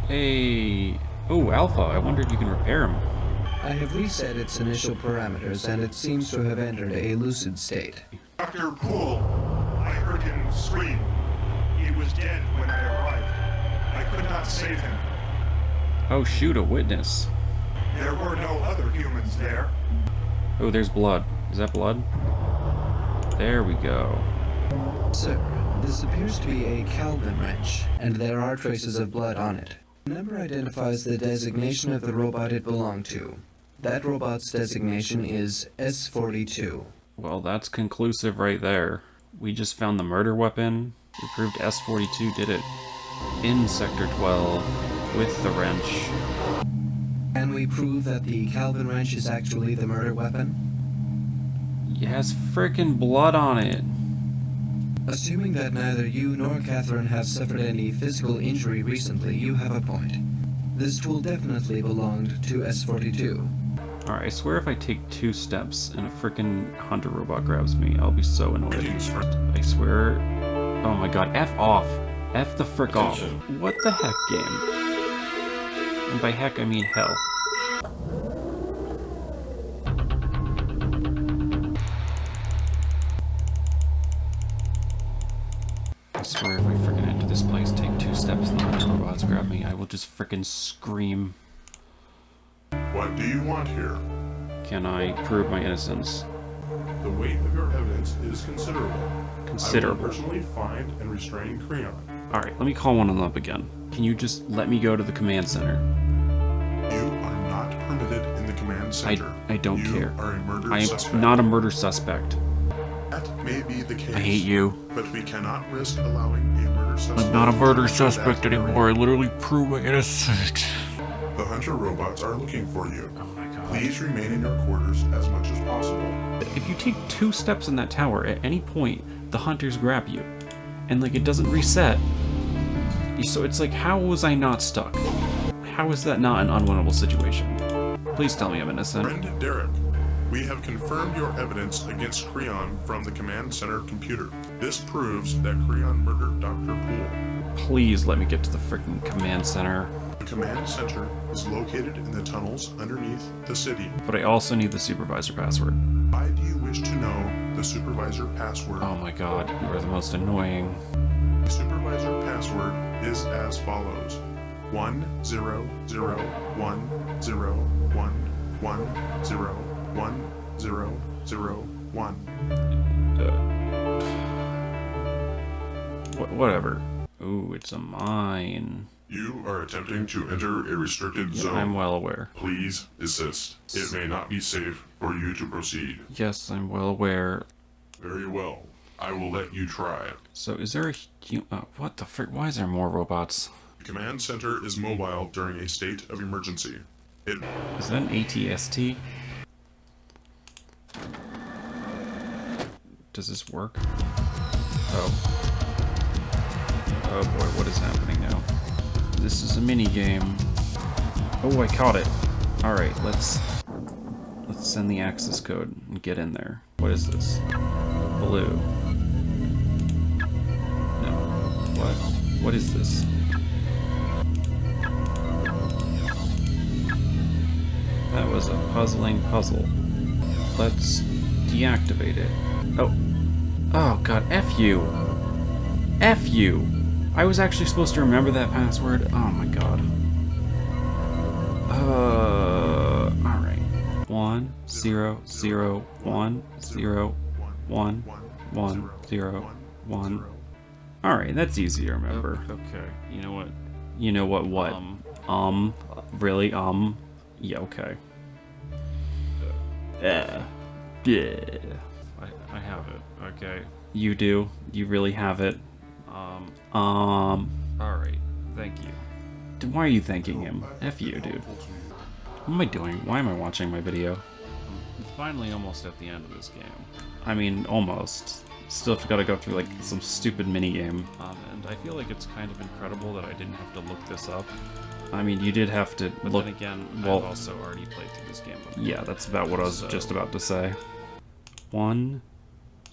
Hey... Oh, Alpha, I wonder if you can repair him. I have reset its initial parameters, and it seems to have entered a lucid state. Dr. Poole, I heard him scream. He was dead when I arrived. I could not save him. Oh shoot, a witness. There were no other humans there. Oh, there's blood. Is that blood? There we go. Sir, this appears to be a Kelvin wrench, and there are traces of blood on it. The number identifies the designation of the robot it belonged to. That robot's designation is S42. Well, that's conclusive right there. We just found the murder weapon. We proved S42 did it in Sector 12 with the wrench. Can we prove that the Kelvin wrench is actually the murder weapon? It has frickin' blood on it. Assuming that neither you nor Catherine have suffered any physical injury recently, you have a point. This tool definitely belonged to S42. Alright, I swear if I take 2 steps and a frickin' hunter robot grabs me, I'll be so annoyed. I swear. Oh my god, F off. F the frick off. What the heck, game? And by heck, I mean hell. I swear if I frickin' enter this place, take 2 steps and the hunter robots grab me, I will just frickin' scream. What do you want here? Can I prove my innocence? The weight of your evidence is considerable. Considerable. I will personally find and restrain Creon. Alright, let me call one of them up again. Can you just let me go to the command center? You are not permitted in the command center. I don't you care. Are a murder I am suspect. not a murder suspect. That may be the case. I hate you. But we cannot risk allowing a murder suspect. I'm not a murder suspect anymore. I literally proved my innocence. The hunter robots are looking for you. Oh my god. Please remain in your quarters as much as possible. If you take 2 steps in that tower, at any point, the hunters grab you. And like, it doesn't reset. So it's like, how was I not stuck? How is that not an unwinnable situation? Please tell me I'm innocent. Friend Derek, we have confirmed your evidence against Creon from the command center computer. This proves that Creon murdered Dr. Poole. Please let me get to the freaking command center. The command center is located in the tunnels underneath the city. But I also need the supervisor password. Why do you wish to know the supervisor password? Oh my god, you are the most annoying. The supervisor password is as follows: 10011101001. Whatever. Ooh, it's a mine. You are attempting to enter a restricted zone. I'm well aware. Please desist. It may not be safe for you to proceed. Yes, I'm well aware. Very well. I will let you try it. So is there a... what the frick? Why is there more robots? The command center is mobile during a state of emergency. Is that an ATST? Does this work? Oh. Oh boy, what is happening now? This is a mini game. Oh, I caught it. Alright, let's send the access code and get in there. What is this? Blue. No. What? What is this? That was a puzzling puzzle. Let's deactivate it. Oh. Oh god, F you! F you! I was actually supposed to remember that password. Oh my god. Alright. 1 0 0 1 0 1 1 0 1. Alright, that's easy to remember. Okay. You know what? You know what? Really? Yeah, okay. Yeah. I have it. Okay. You do? You really have it? Alright. Thank you. Why are you thanking him? F you, dude. What am I doing? Why am I watching my video? I'm finally almost at the end of this game. I mean, almost. Still gotta go through, like, some stupid minigame. And I feel like it's kind of incredible that I didn't have to look this up. I mean, you did have to but look... then again, well, I've also already played through this game before. Yeah, that's about what I was just about to say. 1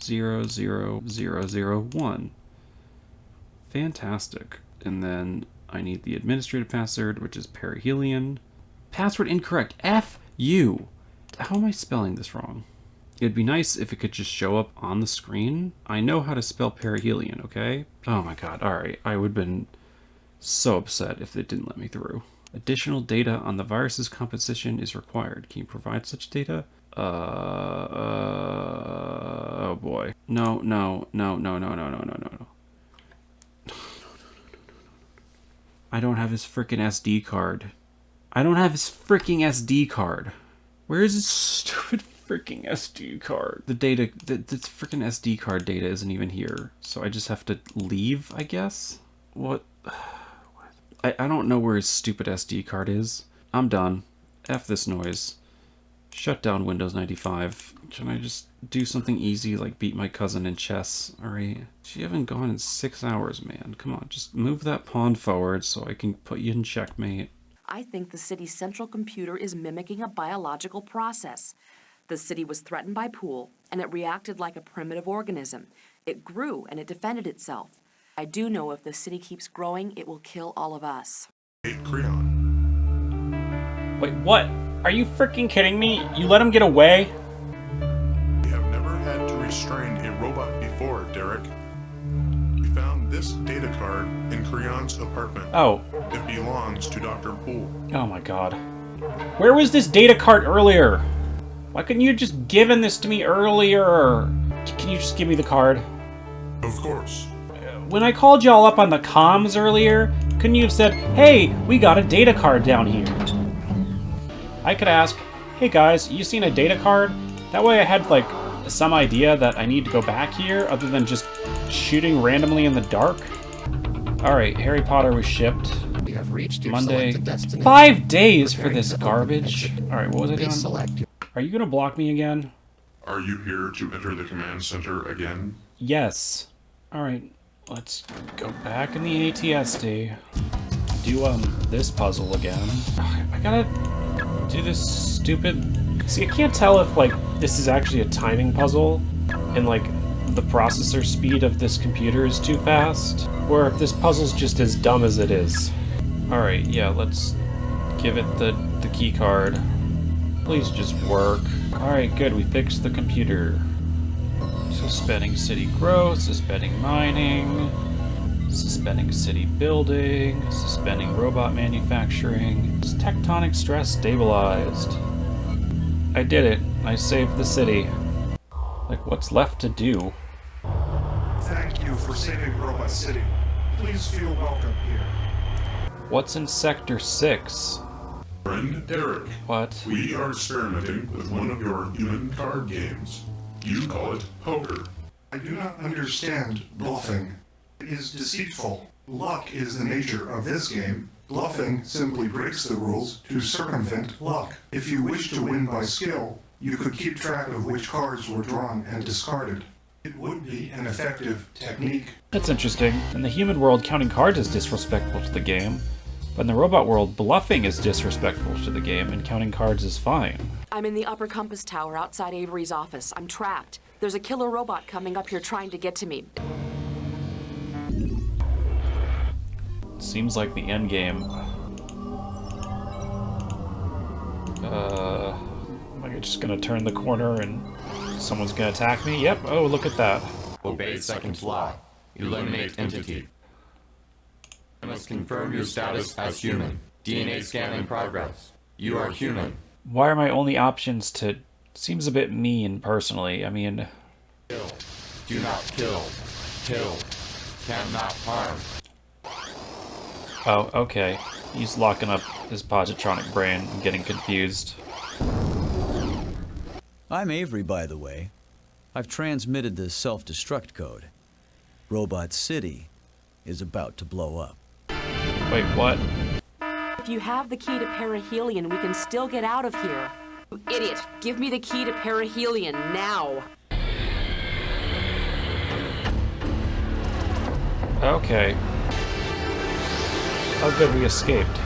0 0 0 0 1. Fantastic. And then I need the administrative password, which is perihelion. Password incorrect. F you. How am I spelling this wrong? It'd be nice if it could just show up on the screen. I know how to spell perihelion, okay? Oh my god, alright. I would have been so upset if it didn't let me through. Additional data on the virus's composition is required. Can you provide such data? Oh boy. No. I don't have his frickin' SD card. Where is his stupid frickin' SD card? The data, the frickin' SD card data isn't even here. So I just have to leave, I guess? What? I don't know where his stupid SD card is. I'm done. F this noise. Shut down Windows 95. Can I just do something easy like beat my cousin in chess? Alright. You haven't gone in 6 hours, man. Come on, just move that pawn forward so I can put you in checkmate. I think the city's central computer is mimicking a biological process. The city was threatened by Pool, and it reacted like a primitive organism. It grew, and it defended itself. I do know if the city keeps growing, it will kill all of us. Creon. Wait, what? Are you freaking kidding me? You let him get away? We have never had to restrain a robot before, Derek. We found this data card in Creon's apartment. Oh. It belongs to Dr. Poole. Oh my god. Where was this data card earlier? Why couldn't you just given this to me earlier? Can you just give me the card? Of course. When I called y'all up on the comms earlier, couldn't you have said, hey, we got a data card down here? I could ask, hey guys, you seen a data card? That way I had like some idea that I need to go back here other than just shooting randomly in the dark. Alright, Harry Potter was shipped. We have reached your Monday. selected destination. 5 days for Preparing this to garbage. Alright, what was I doing? Select. Are you gonna block me again? Are you here to enter the command center again? Yes. Alright, let's go back in the ATSD. Do this puzzle again. I gotta do this stupid... See, I can't tell if, like, this is actually a timing puzzle and, like, the processor speed of this computer is too fast, or if this puzzle's just as dumb as it is. Alright, yeah, let's give it the key card. Please just work. Alright, good, we fixed the computer. Suspending city growth, suspending mining, suspending city building, suspending robot manufacturing. Tectonic stress stabilized. I did it. I saved the city. Like, what's left to do? Thank you for saving Robot City. Please feel welcome here. What's in Sector 6? Friend Derek. What? We are experimenting with one of your human card games. You call it poker. I do not understand bluffing. It is deceitful. Luck is the nature of this game. Bluffing simply breaks the rules to circumvent luck. If you wish to win by skill, you could keep track of which cards were drawn and discarded. It would be an effective technique. That's interesting. In the human world, counting cards is disrespectful to the game. But in the robot world, bluffing is disrespectful to the game, and counting cards is fine. I'm in the upper compass tower outside Avery's office. I'm trapped. There's a killer robot coming up here trying to get to me. Seems like the end game. Am I just gonna turn the corner and someone's gonna attack me? Yep, oh, look at that. Obey second law. Eliminate entity. I must confirm your status as human. DNA scan in progress. You are human. Why are my only options to... Seems a bit mean, personally. I mean... Kill. Do not kill. Kill. Cannot harm. Oh, okay. He's locking up his positronic brain and getting confused. I'm Avery, by the way. I've transmitted the self-destruct code. Robot City is about to blow up. Wait, what? If you have the key to perihelion, we can still get out of here. You idiot! Give me the key to perihelion, now! Okay. Oh good, we escaped.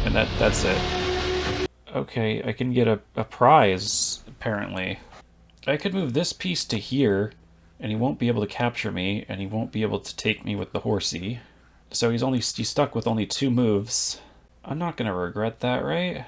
And that's it. Okay, I can get a prize, apparently. I could move this piece to here, and he won't be able to capture me, and he won't be able to take me with the horsey. So he's stuck with only 2 moves. I'm not gonna regret that, right?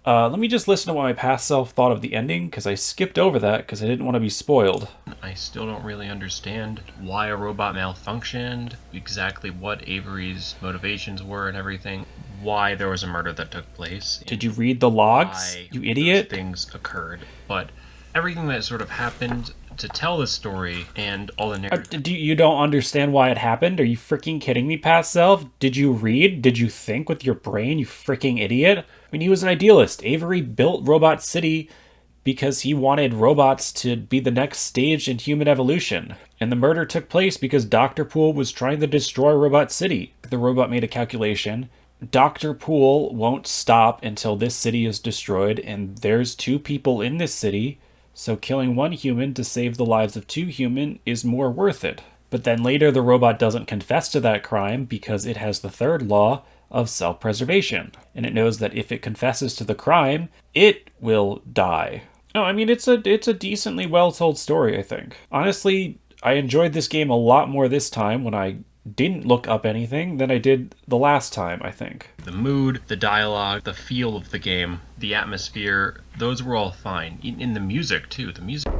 Let me just listen to what my past self thought of the ending, because I skipped over that because I didn't want to be spoiled. I still don't really understand why a robot malfunctioned, exactly what Avery's motivations were and everything. why there was a murder that took place. Did you read the logs, why you idiot? Those things occurred, but everything that sort of happened to tell this story and all the narrative. You don't understand why it happened? Are you freaking kidding me, past self? Did you read? Did you think with your brain, you freaking idiot? I mean, he was an idealist. Avery built Robot City because he wanted robots to be the next stage in human evolution. And the murder took place because Dr. Poole was trying to destroy Robot City. The robot made a calculation. Dr. Poole won't stop until this city is destroyed, and there's 2 people in this city, so killing 1 human to save the lives of 2 human is more worth it. But then later the robot doesn't confess to that crime because it has the 3rd law of self-preservation. And it knows that if it confesses to the crime, it will die. No, I mean, it's a decently well-told story, I think. Honestly, I enjoyed this game a lot more this time when I didn't look up anything than I did the last time, I think. The mood, the dialogue, the feel of the game, the atmosphere, those were all fine. In the music, too. The music